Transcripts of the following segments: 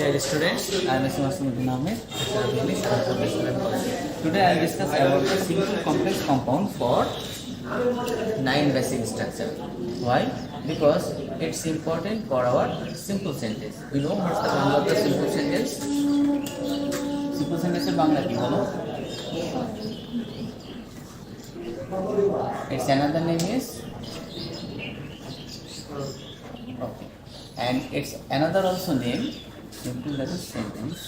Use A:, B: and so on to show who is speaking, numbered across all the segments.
A: Dear students, I am Asma Ahmed. Today I will discuss about the simple complex compound for 9 basic structure. Why? Because it's important for our simple sentence. We know what's the Bangla of the simple sentence. Simple sentence in Bangla ki bolo? Its another name is okay, and its another also name simple that is sentence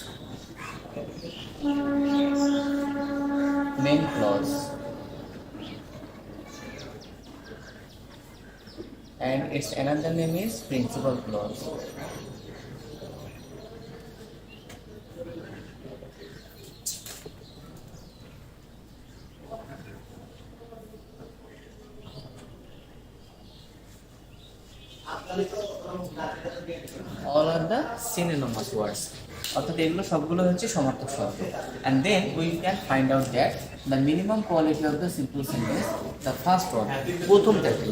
A: main clause, and its another name is principal clause. All are the synonymous words. অর্থাৎ এগুলো সবগুলো হচ্ছে সমার্থক শব্দ। And then we can find out that the minimum quality of the simple sentence, the first one, প্রথমটা কি?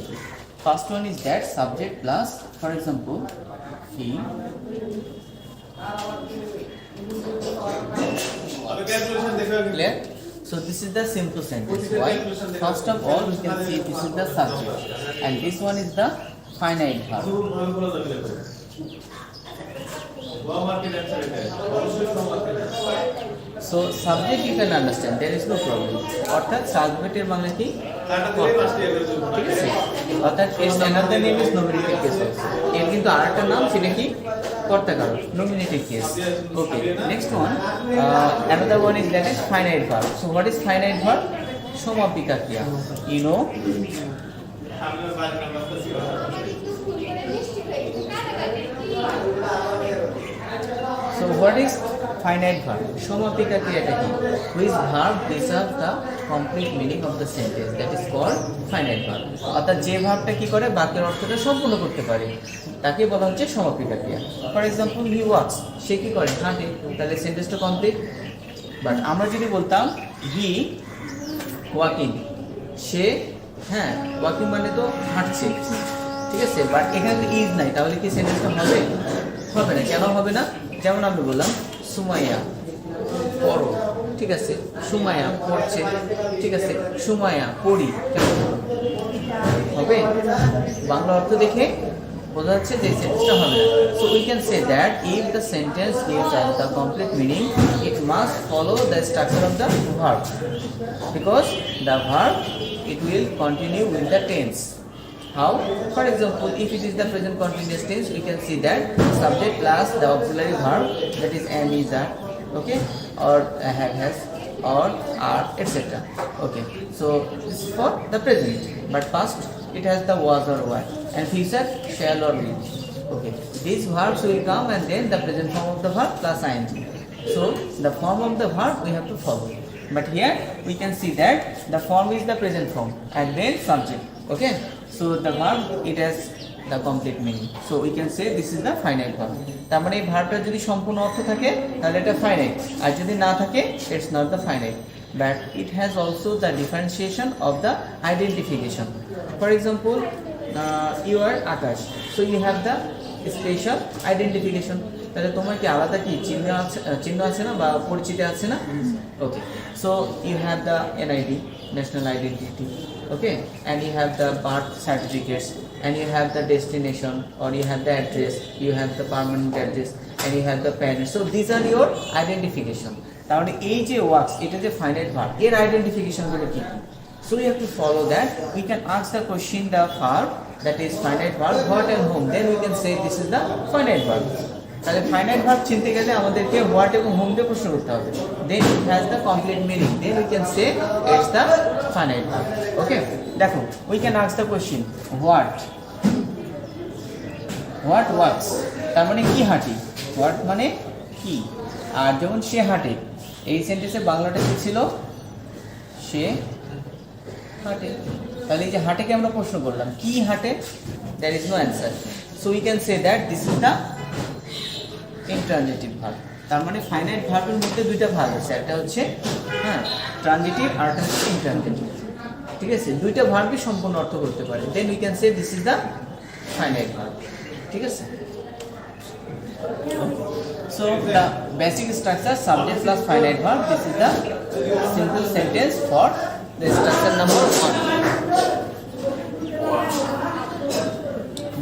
A: First one is that subject plus, for example, he. Clear? So this is the simple sentence. Why? First of all, we can see this is the subject, and this one is the finite verb. So subject you can understand, there is no problem. অর্থাৎ সাবজেক্টের বাংলা কি? ঠিক আছে, অর্থাৎ its another name is nominative case also. এর কিন্তু আরেকটা নাম সেটা কি? কর্তাকারক, nominative case. Okay, next one, another one is that is finite verb. So what is finite verb? সমাপিকা ক্রিয়া. You know, so what is finite verb? সমাপিকা ক্রিয়াটা কি? Which verb preserves the complete meaning of the sentence, that is called finite verb. অর্থাৎ যে ভার্বটা কি করে বাক্যের অর্থটা সম্পূর্ণ করতে পারে তাকে বলা হচ্ছে সমাপিকা ক্রিয়া। ফর এক্সাম্পল, হি ওয়াকস, সে কি করে? হাঁটে, তাহলে সেন্টেন্সটা কমপ্লিট। বাট আমরা যদি বলতাম হি ওয়াকিং, সে, হ্যাঁ ওয়াকিং মানে তো হাঁটছে, ঠিক আছে, বাট এখানে তো ইজ নাই, তাহলে কি সেন্টেন্সটা হবে? হবে না। কেন হবে না? যেমন আমি বললাম সুমাইয়া পড়ো, ঠিক আছে, সুমাইয়া পড়ছে, ঠিক আছে, সুমাইয়া পড়ি, হবে? বাংলা অর্থ দেখে বোঝা যাচ্ছে যে সেন্টেন্সটা হবে না। So we can say that if the sentence gives us the complete meaning, it must follow the structure of the verb, because the verb it will continue with the tense. How? For example, if it is the present continuous tense, we can see that subject plus the auxiliary verb, that is am, is, are, okay, or have, has, or are, etc. Okay, so this is for the present, but past it has the was or were, and future shall or will. Okay, these verbs will come and then the present form of the verb plus ing. So the form of the verb we have to follow. But here we can see that the form is the present form and then subject. Okay, so the verb, it has the complete meaning. So we can say this is the finite verb. তার মানে এই ভার্বটা যদি সম্পূর্ণ অর্থ থাকে তাহলে এটা finite, আর যদি না থাকে it's not the finite. But it has also the differentiation of the identification. For example, you are Akash, so you have the special identification. তাহলে তোমার কি আলাদা কি চিহ্ন আছে না বা পরিচিতি আছে না? Okay, so you have the NID, national identity, okay, and you have the birth certificates, and you have the destination, or you have the address, you have the permanent address, and you have the parents. So this are your identification. তার মানে এই যে works, এটা যে finite verb, এর আইডেন্টিফিকেশনগুলো কি? So we have to follow that. We can ask the question the verb, that is finite verb, what and whom, then we can say this is the finite verb. তাহলে finite verb চিনতে গেলে আমাদেরকে what এবং home দিয়ে প্রশ্ন করতে হবে, then it has the complete meaning, then we can say it's the finite verb. Okay, দেখো, we can ask the question what works, তার মানে কি হাঁটি, হোয়াট মানে কি, আর যেমন সে হাঁটে, এই সেন্টেন্সে বাংলাটা কি ছিল? সে হাঁটে। তাহলে এই যে হাঁটেকে আমরা প্রশ্ন করলাম, কি হাঁটে? There is no answer. So we can say that this is the intransitive verb. তার মানে ফাইনাইট ভার্বের মধ্যে দুইটা ভাগ আছে, একটা হচ্ছে ট্রানজিটিভ আর একটা হচ্ছে ইনট্রানজিটিভ, ঠিক আছে, দুইটা ভার্বই সম্পূর্ণ অর্থ করতে পারে, then we can say this is the finite verb, ঠিক আছে। So the basic structure subject plus finite verb. This is the simple sentence for the structure number 1.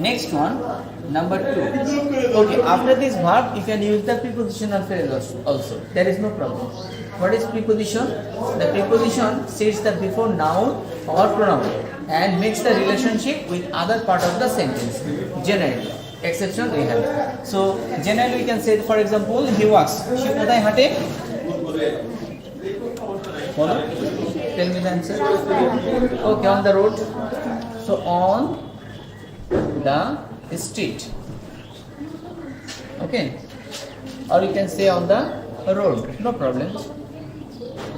A: Next one, number 2. Okay, after this verb you can use the prepositional phrase also. There is no problem. What is preposition? The preposition sits the before noun or pronoun and makes the relationship with other part of the sentence. Generally, exception we have. So generally we can say, for example, he walks. She কোথায় হাঁটে? বলো, tell me the answer. Okay, on the road. So on the street. Okay, or you can say on the road. No problem.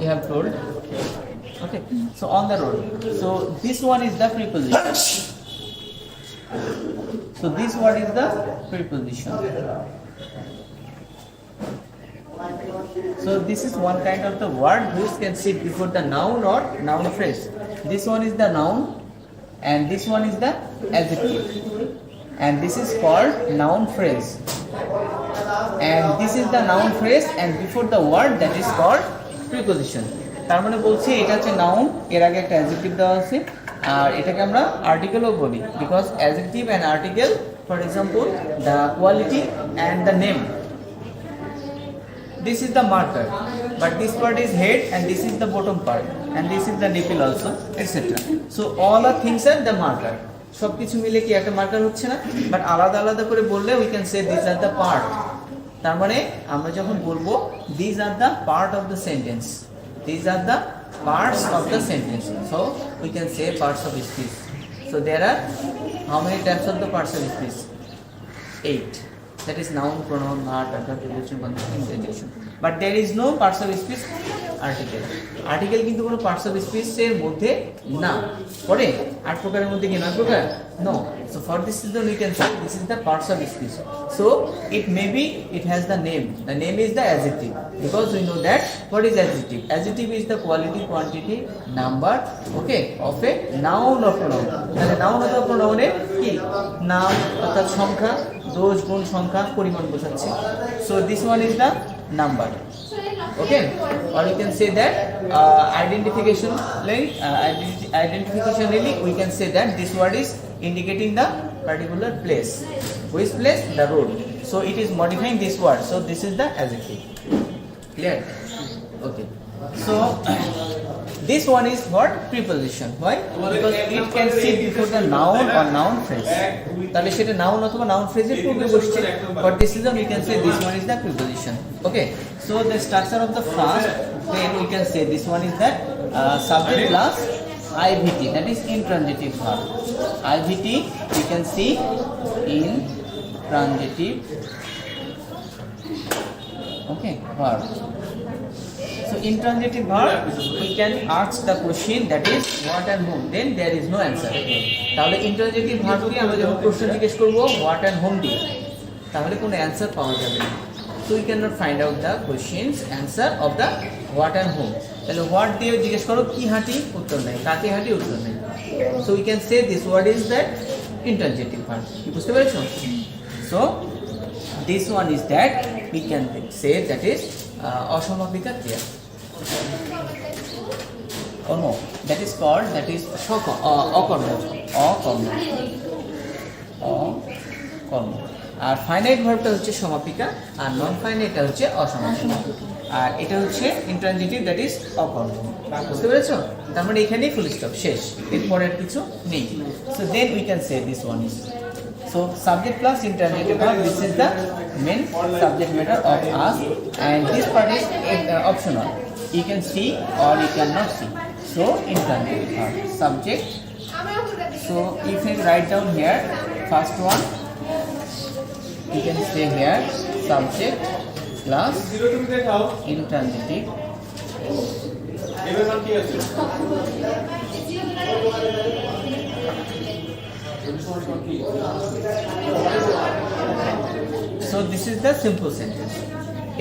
A: You have told. Okay, so on the road. So this one is the preposition. So this word is the preposition. So this is one kind of the word which can sit before the noun or noun phrase. This one is the noun and this one is the adjective, and this is called noun phrase, and this is the noun phrase and before the word that is called preposition. তার মানে বলছি এটা হচ্ছে noun, এর আগে একটা adjective দেওয়া আছে, আর এটাকে আমরা আর্টিকেলও বলি, because adjective and article, for example the quality and the name. This is the marker, but this part is head and this is the bottom part and this is the nipple also, etc. So all are things are the marker. সবকিছু মিলে কি একটা marker হচ্ছে না, but আলাদা আলাদা করে বললে we can say these are the part. তার মানে আমরা যখন বলবো these are the part of the sentence, these are the parts of the sentence, so we can say parts of speech. So there are how many types of the parts of speech? 8. That is noun, pronoun, verb, adverb, preposition, conjunction, interjection. But there is no parts of speech article. Article কিন্তু কোনো parts of speech এর মধ্যে না পড়ে। 8 প্রকারের মধ্যে কি 9 প্রকার? No. So for this reason we can say this is the parts of speech. So it may be it has the name. The name is the adjective, because we know that what is adjective? Adjective is the quality, quantity, number, okay, of a noun or pronoun. তাহলে noun অথবা pronoun এর কি নাম অর্থাৎ সংখ্যা, দোষ, গুণ, সংখ্যা, পরিমাণ বোঝাচ্ছে. So this one is the number. Okay, or you can say that identificationally we can say that this word is indicating the particular place. Which place? The road. So it is modifying this word. So this is the adjective. Clear? Okay. So this one is what? Preposition. Why? Because it can sit before the noun or noun phrase. তাহলে সেটা noun অথবা noun phrase এর পূর্বে বসছে, but this is we can say this one is the preposition. Okay, so the structure of the first, then we can say this one is that subject plus IVT, that is intransitive verb. IVT we can see intransitive, okay, verb. So intransitive verb we can ask the question that is what and whom, then there is no answer. তাহলে intransitive verb দিয়ে আমরা যখন প্রশ্ন জিজ্ঞেস করব what and whom দিয়ে, তাহলে কোনো অ্যানসার পাওয়া যাবে না. So we cannot find out the questions answer of the what and whom. তাহলে what দিয়ে জিজ্ঞেস করো কি হাঁটি, উত্তর নেই, কাকে হাঁটি, উত্তর নেই. So we can say this word is that intransitive verb. কি বুঝতে পেরেছো? So this one is that we can say that is অসমাপিকা ক্রিয়া. Or no, that is called, that is অকর্ম. আর ফাইনাইট ভার্বটা হচ্ছে সমাপিকা, আর নন ফাইনাইটটা হচ্ছে অসমাপিকা, আর এটা হচ্ছে ইন্ট্রানজিটিভ, দ্যাট ইজ অকর্ম. বুঝতে পেরেছো? তার মানে এখানেই ফুল স্টপ, শেষ, এরপর আর কিছু নেই. So then we can say this one is, so subject plus intransitive verb, this is the main subject matter of us, and this part is optional, you can see or you cannot see. So intransitive verb, subject. So if you write down here first one, you can say here subject plus intransitive. So this is the simple sentence.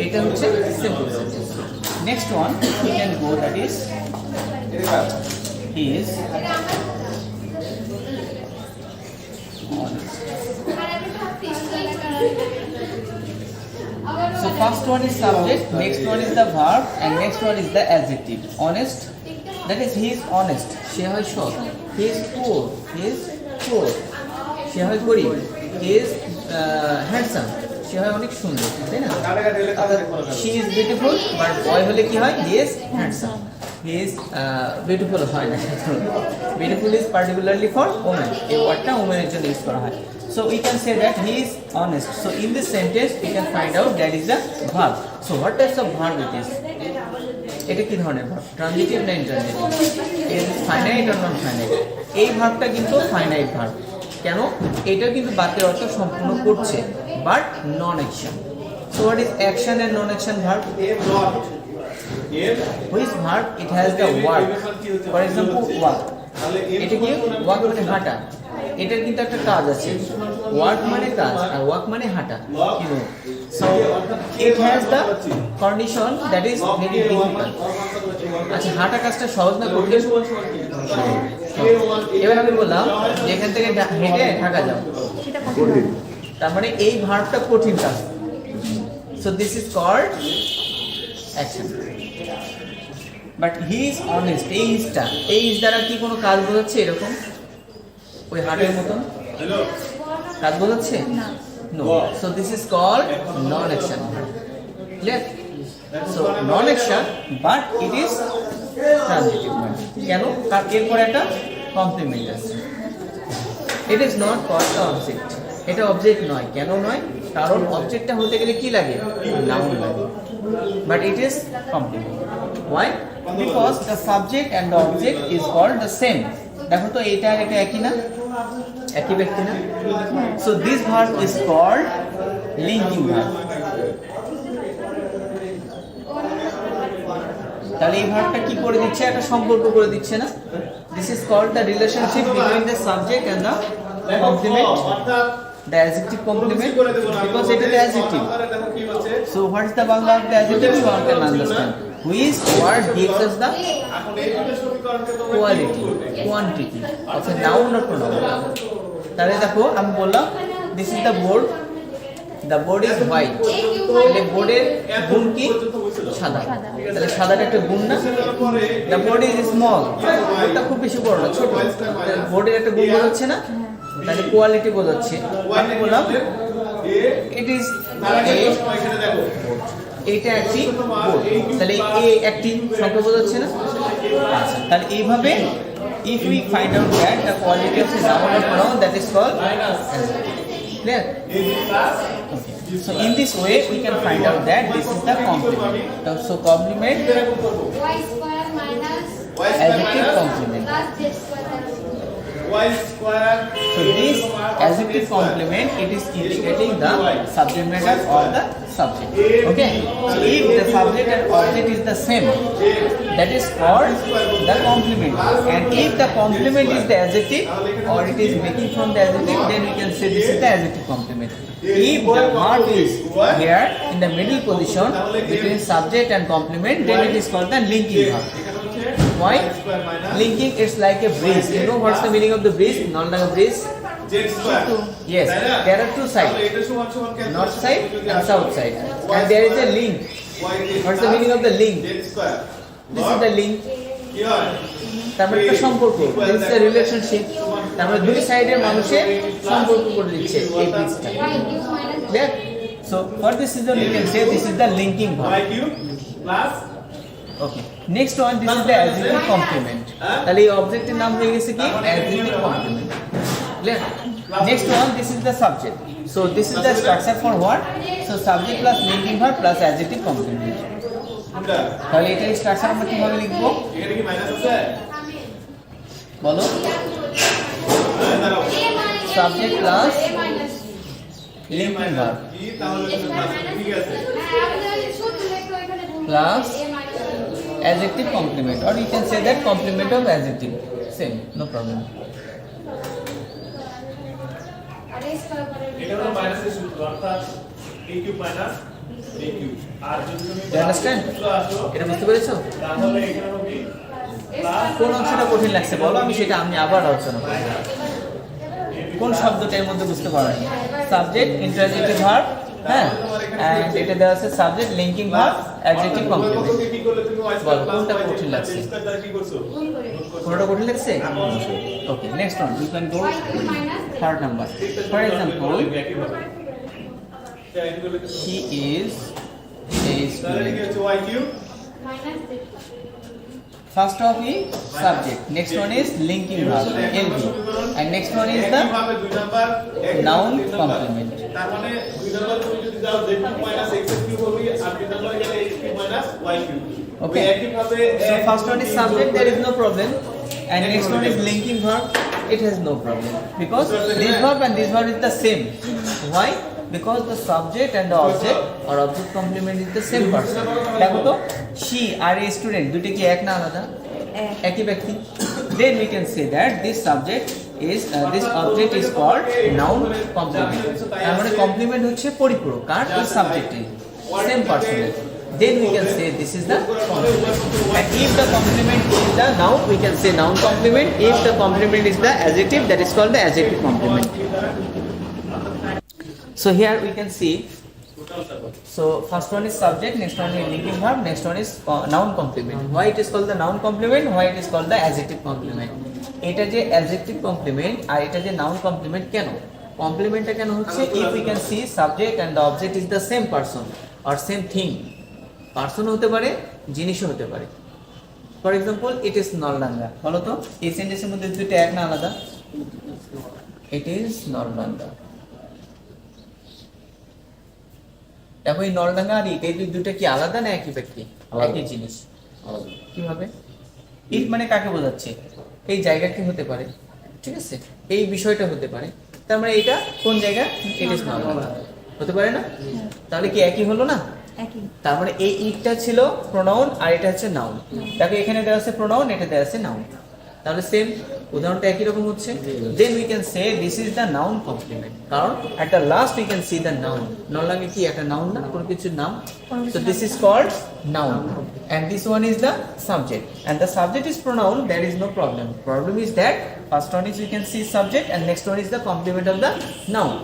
A: Eta hocche simple sentence. Next one we can go, that is honest. So first one is subject, next one is the verb, and next one is the adjective. Honest, that is he is honest. সে হয় সৎ. He is poor. He is poor. সে হয় গরিব. He is handsome. সে হয় অনেক সুন্দর, তাই না? She is beautiful, but boy হলে কি হয়? He is handsome. He is beautiful হয় না. Beautiful is particularly for women. এই ওয়ার্ডটা women এর জন্য ইউজ করা হয়. So we can say that he is honest. So in this sentence we can find out that is the verb. So what types of verb it is? এটা কি ধরনের verb? Transitive না intransitive? Is finite or non finite? এই ভার্বটা কিন্তু finite verb. কেন? এটা কিন্তু বাক্যের অর্থ সম্পূর্ণ করছে, but non action. So what is action and non action verb? Which verb it has the work? For example, walk. এটা কি? walk মানে হাঁটা। এটার কিন্তু একটা কাজ আছে। ওয়ার্ক মানে কাজ আর ওয়াক মানে হাঁটা। You know. So it has the condition that is very difficult. আচ্ছা, হাঁটা কাজটা সহজ না কঠিন? এবার আমি বললাম যে এখান থেকে হেঁটে ঢাকা যাও, তার মানে এই ভার্বটা কঠিন কাজ। So this is called action. But he is honest. এই ইজ দ্বারা কি কোনো কাজ বোঝাচ্ছে এরকম? ওই হার্টের মতন কাজ বোঝাচ্ছে? No. So this is called non-action. Clear? So non-action, but it is transitive. কেন? কারণ এরপর একটা কমপ্লিমেন্ট আছে। It is not called object. এটা অবজেক্ট নয়। কেন নয়? কারণ অবজেক্টটা হতে গেলে কি লাগে? নাউন লাগে। But it is complement. Why? Because the subject and the object is called the same. দেখো তো এটা আর এটা একই না? একই ব্যক্তি না? So this verb is called linking verb. তাহলে এই ভার্বটা কি করে দিচ্ছে? একটা সম্পর্ক করে দিচ্ছে না? This is called the relationship between the subject and the complement. The adjective complement, because it is the adjective. So what is the Bangla of the adjective? You all can understand. Which word gives us the quality, quantity of a noun or pronoun? তাহলে দেখো আমি বললাম this is the board. The board is white. তাহলে বোর্ডের গুণ কি? সাদা। তাহলে সাদাটা একটা গুণ না? The board is small. বোর্ডটা খুব বেশি বড় না, ছোট। বোর্ডের একটা গুণ বোঝাচ্ছে না? তাহলে কোয়ালিটি বোঝাচ্ছে। আমি বললাম ইট ইজ এটা একটি বোর্ড। তাহলে এ একটি সংখ্যা বোঝাচ্ছে না? আচ্ছা, তাহলে এইভাবে if we find out that the quality of a noun or pronoun, that is called clear? Okay. So in this way we can find out that this is the complement. So complement
B: y square minus
A: adjective complement. So this adjective complement, it is indicating the subject matter or the subject. Okay. So if the subject and object is the same, that is called the complement. And if the complement is the adjective or it is making from the adjective, then we can say this is the adjective complement. If the verb is here in the middle position between subject and complement, then it is called the linking verb. Why? Linking is like a bridge. You know what's the meaning of the bridge? Not like a bridge. Yes, there are two sides, north side and south side, and there is a link. What's the meaning of the link? This is the link. তারপরে একটা সম্পর্ক, this is a relationship. তারপরে দুই সাইডের মানুষের সম্পর্ক করে দিচ্ছে এই ব্রিজটা। Clear? So for this reason we can say this is the linking verb. Okay. Next one, this is the adjective complement. তাহলে এই অবজেক্টের নাম হয়ে গেছে কি? adjective complement. Clear? Next one, this is the subject. So this is the structure for what? So subject plus linking verb plus adjective complement. তাহলে এটার structure আমরা কিভাবে লিখব? এখানে কি মাইনাস আছে? বলো। Subject plus linking verb plus adjective complement, or you can say that complement of adjective. Same, no problem.
C: এটা হলো মাইনাসের সূত্র, অর্থাৎ a cube minus b cube. আর যদি তুমি
A: You understand? এটা বুঝতে পেরেছো?
C: তাহলে এখানে হবে প্লাস।
A: কোন অংশটা কঠিন লাগছে বলো, আমি সেটা আবার আলোচনা করব। কোন শব্দটা এর মধ্যে বুঝতে পারোনি? সাবজেক্ট, ইন্ট্রানজিটিভ ভার্ব, হ্যাঁ, and এটা দেওয়া আছে subject linking verb adjective complement বলো কোনটা কঠিন লাগছে কোনটা কঠিন লাগছে okay next one you can go third number for example she is a student first of is subject next one is linking verb LV and next one is the noun complement
C: তার মানে দুই number তুমি যদি দাও z x³ হবে আর তিন number গেলে x³ y³
A: okay
C: একইভাবে
A: so first one is subject there is no problem and next one is linking verb it has no problem because this verb and this verb is the same why because the subject and the object or object complement is the same person দেখো তো she are a student দুটো কি এক না আলাদা একই ব্যক্তি then we can say that this subject is this object is called noun complement তার মানে complement হচ্ছে পরিপূরক কার ওই সাবজেক্টের same person then we can say this is the complement and if the complement is the noun we can say noun complement if the complement is the adjective that is called the adjective complement so here we can see so first one is subject next one is linking verb next one is noun complement why it is called the noun complement why it is called the adjective complement এটা যে adjective complement আর এটা যে noun complement কেন complementটা কেন হচ্ছে if we can see subject and the object is the same person or same thing person হতে পারে জিনিসও হতে পারে for example it is Naldanga বলো তো এই সেন্টেন্সের মধ্যে দুটো এক না আলাদা ইট ইজ নলডাঙ্গা দেখো এই নলডাঙ্গা আর এই দুটো কি আলাদা না একই ব্যক্তি একই জিনিস কিভাবে ইট মানে কাকে বোঝাচ্ছে এই জায়গাকে হতে পারে ঠিক আছে এই বিষয়টা হতে পারে তার মানে এটা কোন জায়গা ইট ইজ নলডাঙ্গা হতে পারে না তাহলে কি একই হলো না একই তার মানে এই ইটটা ছিল প্রোনাউন আর এটা হচ্ছে নাউন দেখো এখানে দেওয়া আছে প্রোনাউন এটা দেওয়া আছে নাউন তাহলে সেম উদাহরণটা একই রকম হচ্ছে then we can say this is the noun complement কারণ at the last we can see the noun noun লাগে কি একটা নাউন না কোনো কিছুর নাম so this is called noun and this one is the subject and the subject is pronoun there is no problem is that first one is we can see subject and next one is the complement of the noun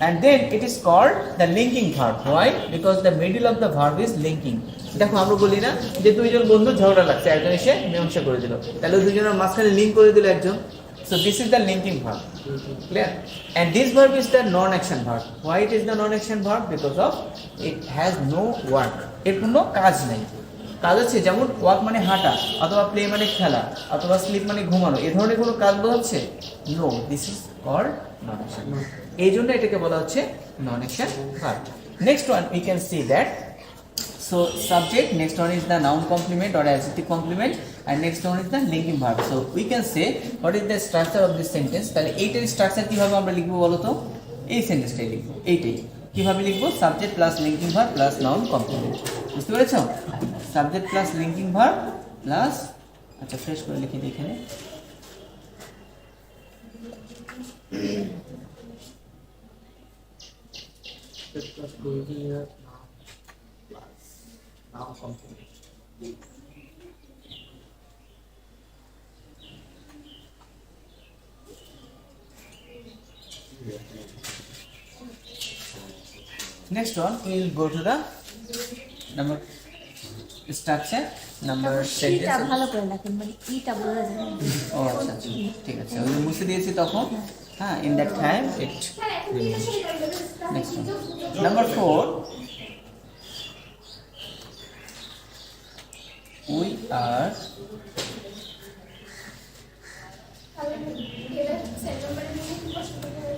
A: and then it is called the linking verb why because the middle of the verb is linking দেখো আমরা বলি না যে দুইজন বন্ধু ঝগড়া লাগছে একজন এসে মীমাংসা করে দিল তাহলে দুইজনের মাঝখানে লিংক করে দিল একজন so this is the linking verb clear and this verb is the non action verb why it is the non action verb because of it has no work এর কোনো কাজ নাই কাজ আছে যেমন ওয়াক মানে হাঁটা অথবা প্লে মানে খেলা অথবা স্লিপ মানে ঘুমানো এই ধরনের কোনো কাজ বোঝাচ্ছে no this is called non action এই জন্য এটাকে বলা হচ্ছে non action verb next one we can see that so subject next one is the noun complement or adjective complement and next one is the linking verb so we can say what is the structure of this sentence তাহলে এইটার structure কিভাবে আমরা লিখব বলো তো এই সেন্টেন্সটাই লিখব এইটাই কিভাবে লিখব subject plus linking verb plus noun complement বুঝতে পেরেছো subject plus linking verb plus আচ্ছা ফ্রেশ করে লিখে দিই এখানে noun complement next one we will go to the number structure number sentence
B: এটা ভালো করে লেখেন মানে ইটা বলা যায়
A: ও আচ্ছা ঠিক আছে ওই মুছে দিয়েছি তখন হ্যাঁ in that time it next one number 4 we are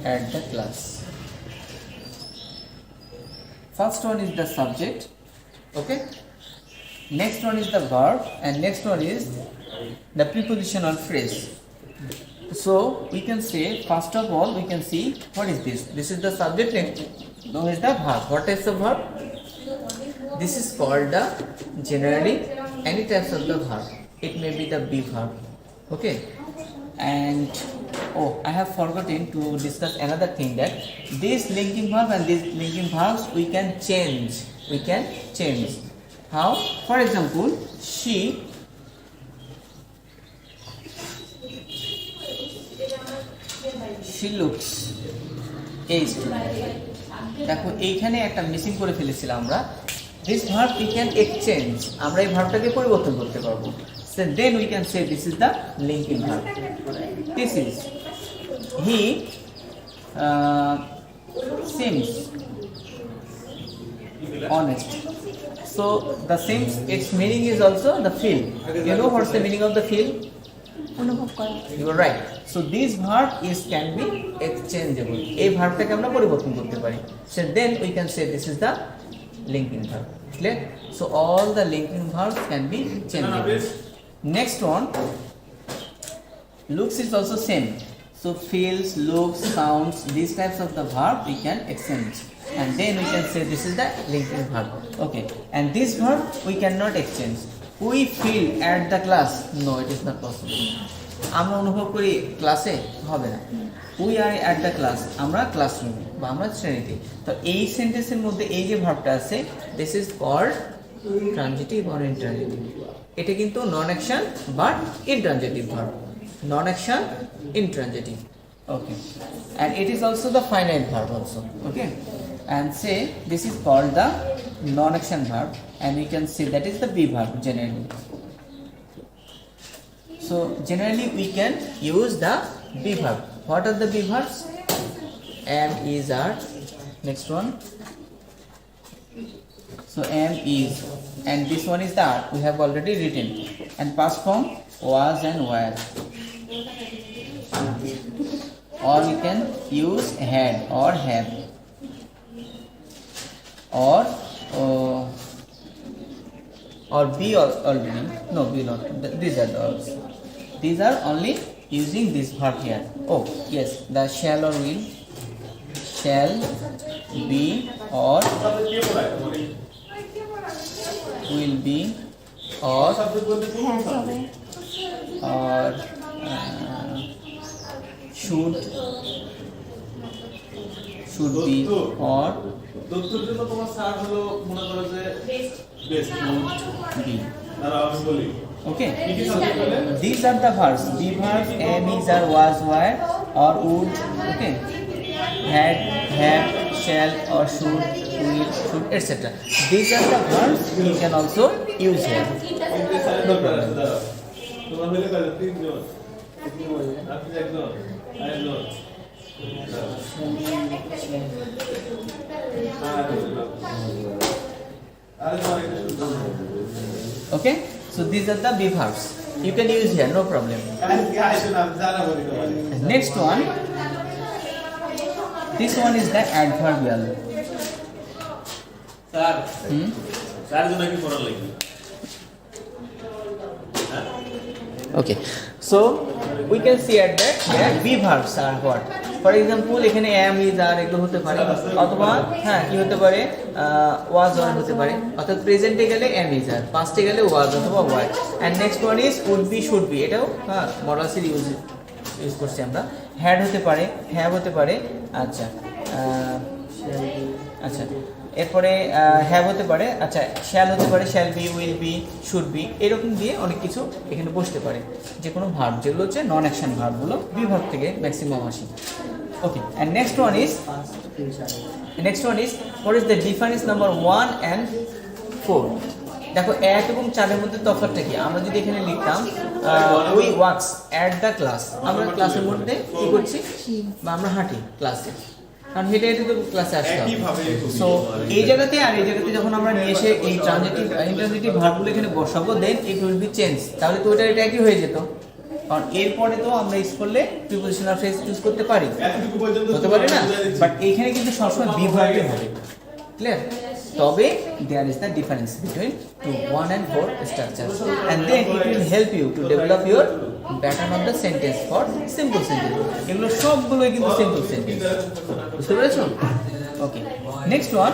A: at the class first one is the subject okay next one is the verb and next one is the prepositional phrase so we can say first of all we can see what is this is the subject next no is the verb what types of verb this is called the generally any types of the verb it may be the be verb okay and oh I have forgotten to discuss another thing that this linking verb and this linking verbs we can change how for example she looks a student দেখো এইখানে একটা missing করে ফেলেছিলাম আমরা। This verb we can exchange, আমরা এই ভার্বটাকে পরিবর্তন করতে পারবো। So then we can say this is the linking verb. This is he seems honest. So the seems, its meaning is also the feel. You know what's the meaning of the feel?
B: অনুভব করে।
A: You are right. So this verb is can be exchangeable. এই ভার্বটাকে আমরা পরিবর্তন করতে পারি। So then we can say this is the linking verb. Clear? So all the linking verbs can be changeable. Next one, looks is also same. So feels, looks, sounds, these types of the verb we can exchange, and then we can say this is the linking verb. Okay, and this verb we cannot exchange. We feel at the class, no, it is not possible. আমরা অনুভব করি ক্লাসে, হবে না। We are at the class, আমরা ক্লাসরুমে বা আমরা শ্রেণীতে। তো এই সেন্টেন্সের মধ্যে এই যে ভার্বটা আছে, this is called transitive or intransitive. এটা কিন্তু non action but intransitive verb. Non-action, intransitive. Okay, and it is also the finite verb also. Okay, and say this is called the non-action verb, and we can say that is the be verb generally. So generally we can use the be verb. What are the be verbs? Am, is, are. Next one. So am, is, and this one is the are. We have already written. And past form was and were. Or we can use had or have, or be already. No, be not. These are the verbs. These are only using this verb here. Oh yes, the shall or will, shall, be, or will be, or should be, or
C: দত্তর জন্য তোমার sir হলো মনে করো যে best
A: be.
C: তারা আমি বলি
A: Okay, these are the verbs. Be verbs, am, is, are, was, were, or would. Okay, had, have, shall, or should, will, should, etc. These are the verbs you can also use here. No problem.
C: তোমার হলে কাজ তিনজন আপনি একজন আরেকজন
A: Okay, so these are the be verbs. You can use here, no problem. Next one, this one is the adverbial.
C: Sir sir জন্য কি পড়া লাগবে?
A: Okay, so we can see at that here be verbs are what? For example, এখানে am, is, are এগুলো হতে পারে, অথবা হ্যাঁ কি হতে পারে, was, were হতে পারে। অর্থাৎ প্রেজেন্টে গেলে am, is, are, পাস্টে গেলে was অথবা were। and next one is would be, should be, এটাও হ্যাঁ মডালসের ইউজ করছি আমরা। had হতে পারে, have হতে পারে, আচ্ছা আচ্ছা এরপরে হ্যাভ হতে পারে, আচ্ছা শ্যাল হতে পারে, shall be, will be, should be, এরকম দিয়ে অনেক কিছু এখানে বসতে পারে। যে কোনো ভার্ব যেগুলো হচ্ছে নন অ্যাকশন ভার্বগুলো বি ভার্ব থেকে ম্যাক্সিমাম আসে। Okay, and next one is what is the difference number 1 and 4? দেখো 1 এবং 4 মধ্যে তফাৎটা কি? আমরা যদি এখানে লিখতাম we works at the class, আমরা ক্লাসের মধ্যে কি করছি বা আমরা হাঁটি ক্লাসে, কারণ হেঁটে হেঁটে তো ক্লাসে আসতাম। সো এই জায়গাতে আর এই জায়গাতে যখন আমরা নিয়ে এসে এই ট্রানজিটিভ ইন্ট্রানজিটিভ ভার্বগুলো এখানে বসাবো, দেন ইট উইল বি চেঞ্জ। তাহলে তো এটা একই হয়ে যেত, কারণ এরপরে তো আমরা ইউজ করলে প্রিপোজিশনাল ফ্রেজ ইউজ করতে পারি, হতে পারে না? বাট এইখানে কিন্তু সবসময় বি ভার্বই হবে। ক্লিয়ার? তবে there is the difference between 1 and 4 structure, and then it will help you to develop your pattern of the sentence for simple sentence. এগুলো সবগুলোই কিন্তু সিম্পল সেন্টেন্স, বুঝতে পেরেছো? Okay, next one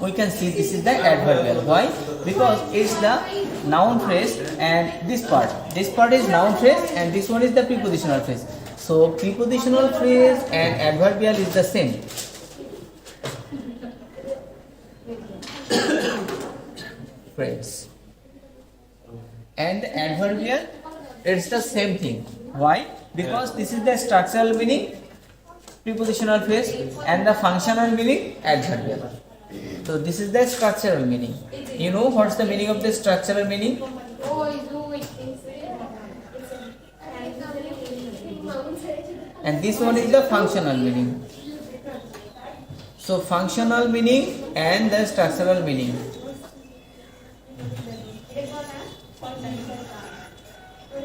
A: we can see this is the adverbial. Why? Because it's the noun phrase, and this part is noun phrase, and this one is the prepositional phrase. So prepositional phrase and adverbial is the same. Phrase and adverbial, it's the same thing. Why? Because this is the structural meaning prepositional phrase, and the functional meaning adverbial. So this is the structural meaning. You know what's the meaning of the structural meaning? And this one is the functional meaning. So functional meaning and the structural meaning.